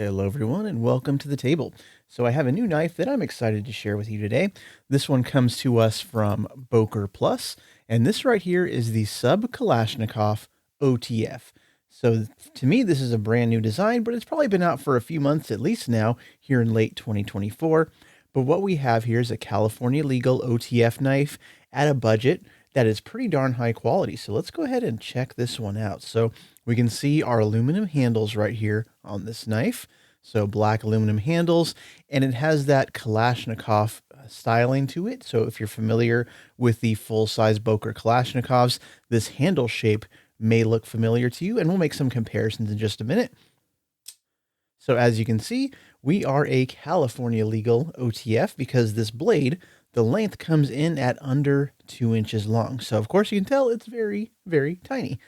Hello, everyone, and welcome to the table. So, I have a new knife that I'm excited to share with you today. This one comes to us from Boker Plus, and this right here is the Sub Kalashnikov OTF. So, to me, this is a brand new design, but it's probably been out for a few months at least now, here in late 2024. But what we have here is a California legal OTF knife at a budget that is pretty darn high quality. So, let's go ahead and check this one out. So, we can see our aluminum handles right here on this knife. So black aluminum handles, and it has that Kalashnikov styling to it. So if you're familiar with the full-size Boker Kalashnikovs, this handle shape may look familiar to you, and we'll make some comparisons in just a minute. So as you can see, we are a California legal OTF because this blade, the length comes in at under 2 inches long. So of course you can tell it's very, very tiny.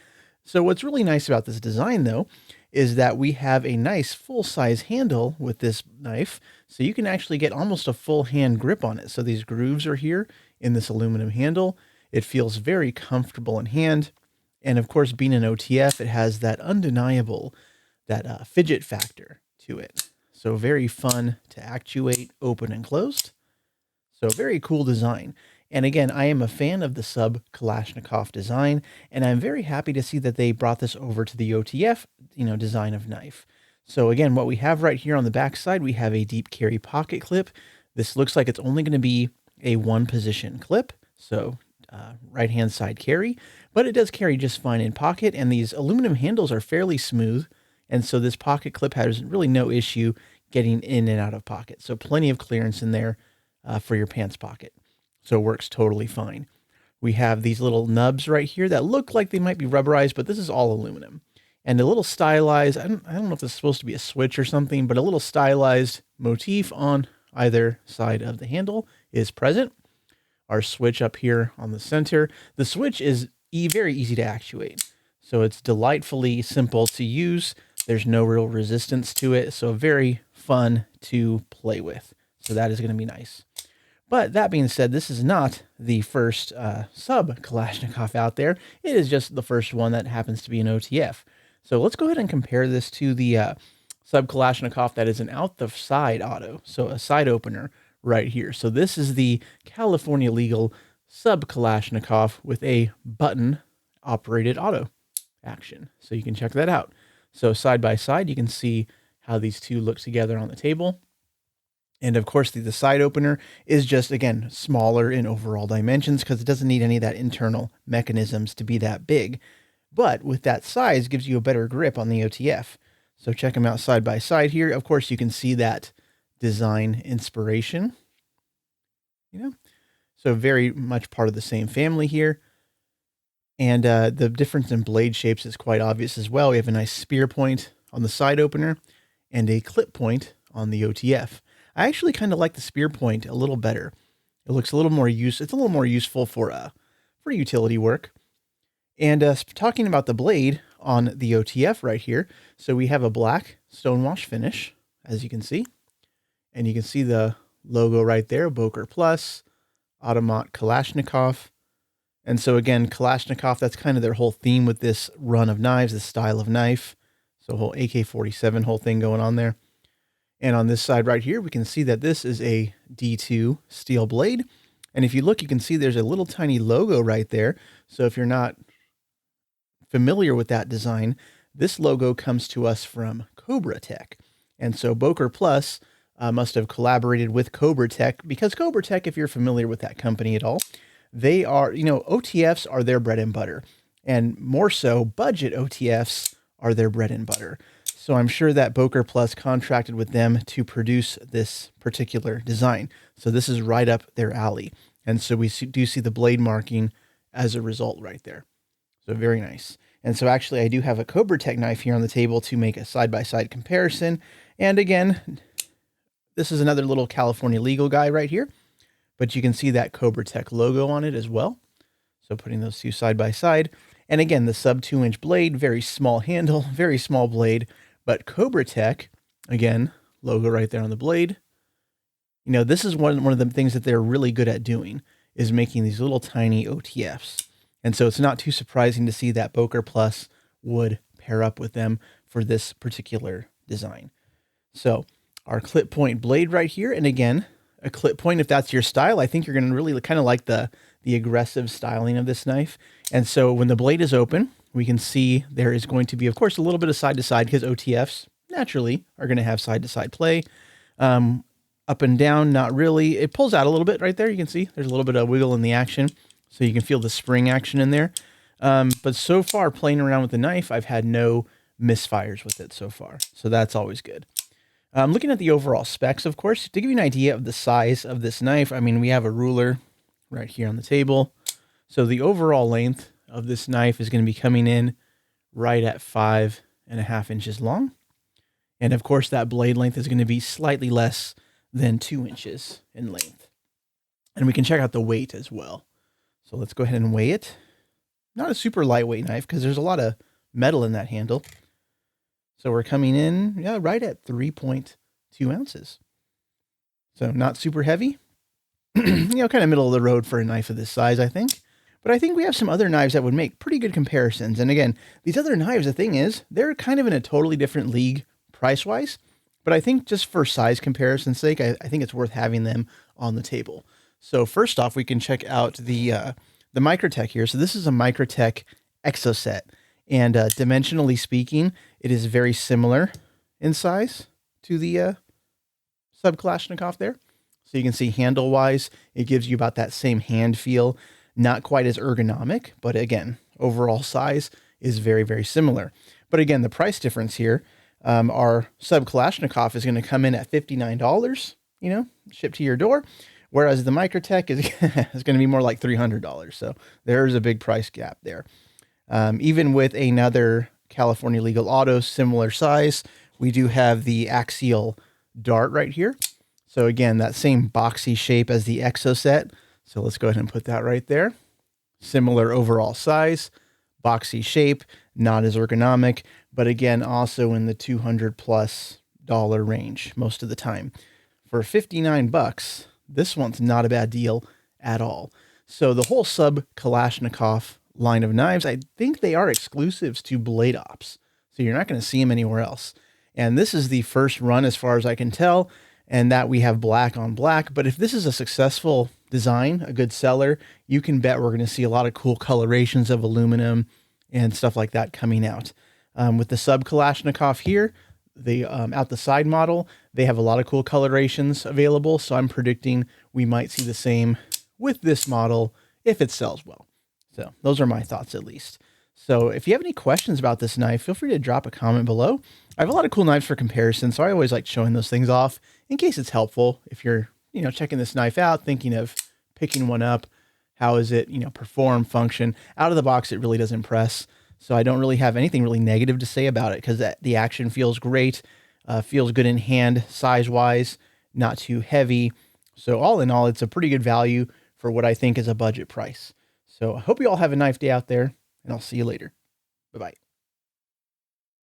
So what's really nice about this design, though, is that we have a nice full-size handle with this knife, so you can actually get almost a full hand grip on it. So these grooves are here in this aluminum handle. It feels very comfortable in hand, and of course, being an OTF, it has that undeniable, that fidget factor to it. So very fun to actuate, open and closed. So very cool design. And again, I am a fan of the Sub Kalashnikov design, and I'm very happy to see that they brought this over to the OTF, design of knife. So again, what we have right here on the back side, we have a deep carry pocket clip. This looks like it's only going to be a one position clip. So right hand side carry, but it does carry just fine in pocket. And these aluminum handles are fairly smooth. And so this pocket clip has really no issue getting in and out of pocket. So plenty of clearance in there for your pants pocket. So it works totally fine. We have these little nubs right here that look like they might be rubberized, but this is all aluminum. And a little stylized, I don't know if this is supposed to be a switch or something, but a little stylized motif on either side of the handle is present. Our switch up here on the center. The switch is very easy to actuate. So it's delightfully simple to use. There's no real resistance to it, so very fun to play with. So that is going to be nice. But that being said, this is not the first Sub Kalashnikov out there. It is just the first one that happens to be an OTF. So let's go ahead and compare this to the Sub Kalashnikov that is an out the side auto. So a side opener right here. So this is the California legal Sub Kalashnikov with a button operated auto action. So you can check that out. So side by side, you can see how these two look together on the table. And of course, the side opener is just, again, smaller in overall dimensions because it doesn't need any of that internal mechanisms to be that big. But with that size, gives you a better grip on the OTF. So check them out side by side here. Of course, you can see that design inspiration. So very much part of the same family here. And the difference in blade shapes is quite obvious as well. We have a nice spear point on the side opener and a clip point on the OTF. I actually kind of like the spear point a little better. It looks a little more it's a little more useful for utility work. And talking about the blade on the OTF right here, so we have a black stonewash finish, as you can see, and you can see the logo right there, Boker Plus, Automat Kalashnikov. And so again, Kalashnikov, that's kind of their whole theme with this run of knives, this style of knife. So whole AK-47 whole thing going on there. And on this side right here, we can see that this is a D2 steel blade. And if you look, you can see there's a little tiny logo right there. So if you're not familiar with that design, this logo comes to us from Cobra Tech. And so Boker Plus must have collaborated with Cobra Tech because Cobra Tech, if you're familiar with that company at all, they are, OTFs are their bread and butter. And more so, budget OTFs are their bread and butter. So I'm sure that Boker Plus contracted with them to produce this particular design. So this is right up their alley. And so we do see the blade marking as a result right there. So very nice. And so actually I do have a Cobra Tech knife here on the table to make a side-by-side comparison. And again, this is another little California legal guy right here, but you can see that Cobra Tech logo on it as well. So putting those two side by side. And again, the sub 2-inch blade, very small handle, very small blade. But Cobra Tech, again, logo right there on the blade. This is one of the things that they're really good at doing, is making these little tiny OTFs. And so it's not too surprising to see that Boker Plus would pair up with them for this particular design. So our clip point blade right here. And again, a clip point, if that's your style, I think you're going to really kind of like the aggressive styling of this knife. And so when the blade is open, we can see there is going to be, of course, a little bit of side to side because OTFs naturally are going to have side to side play. Up and down, not really. It pulls out a little bit right there. You can see there's a little bit of wiggle in the action. So you can feel the spring action in there. But so far, playing around with the knife, I've had no misfires with it so far. So that's always good. Looking at the overall specs, of course, to give you an idea of the size of this knife, I mean, we have a ruler right here on the table. So the overall length of this knife is going to be coming in right at 5.5 inches long. And of course, that blade length is going to be slightly less than 2 inches in length. And we can check out the weight as well. So let's go ahead and weigh it. Not a super lightweight knife because there's a lot of metal in that handle. So we're coming in, yeah, right at 3.2 ounces. So not super heavy, kind of middle of the road for a knife of this size, I think. But I think we have some other knives that would make pretty good comparisons. And again, these other knives, the thing is, they're kind of in a totally different league price-wise. But I think just for size comparison's sake, I think it's worth having them on the table. So first off, we can check out the Microtech here. So this is a Microtech Exoset. And dimensionally speaking, it is very similar in size to the SUB Kalashnikov there. So you can see handle-wise, it gives you about that same hand feel. Not quite as ergonomic, but again, overall size is very, very similar. But again, the price difference here, our SUB Kalashnikov is going to come in at $59, shipped to your door, whereas the Microtech is going to be more like $300. So there's a big price gap there. Even with another California Legal Auto similar size, we do have the axial dart right here. So again, that same boxy shape as the Exoset. So let's go ahead and put that right there. Similar overall size, boxy shape, not as ergonomic, but again, also in the $200+ range most of the time. For $59, this one's not a bad deal at all. So the whole SUB Kalashnikov line of knives, I think they are exclusives to Bladeops. So you're not going to see them anywhere else. And this is the first run as far as I can tell, and that we have black on black. But if this is a successful design, a good seller, you can bet we're going to see a lot of cool colorations of aluminum and stuff like that coming out. With the SUB Kalashnikov here, the out the side model, they have a lot of cool colorations available. So I'm predicting we might see the same with this model if it sells well. So those are my thoughts at least. So if you have any questions about this knife, feel free to drop a comment below. I have a lot of cool knives for comparison, so I always like showing those things off in case it's helpful. If you're, checking this knife out, thinking of picking one up, how is it, perform, function? Out of the box, it really does impress. So I don't really have anything really negative to say about it because the action feels great, feels good in hand size-wise, not too heavy. So all in all, it's a pretty good value for what I think is a budget price. So I hope you all have a knife day out there, and I'll see you later. Bye-bye.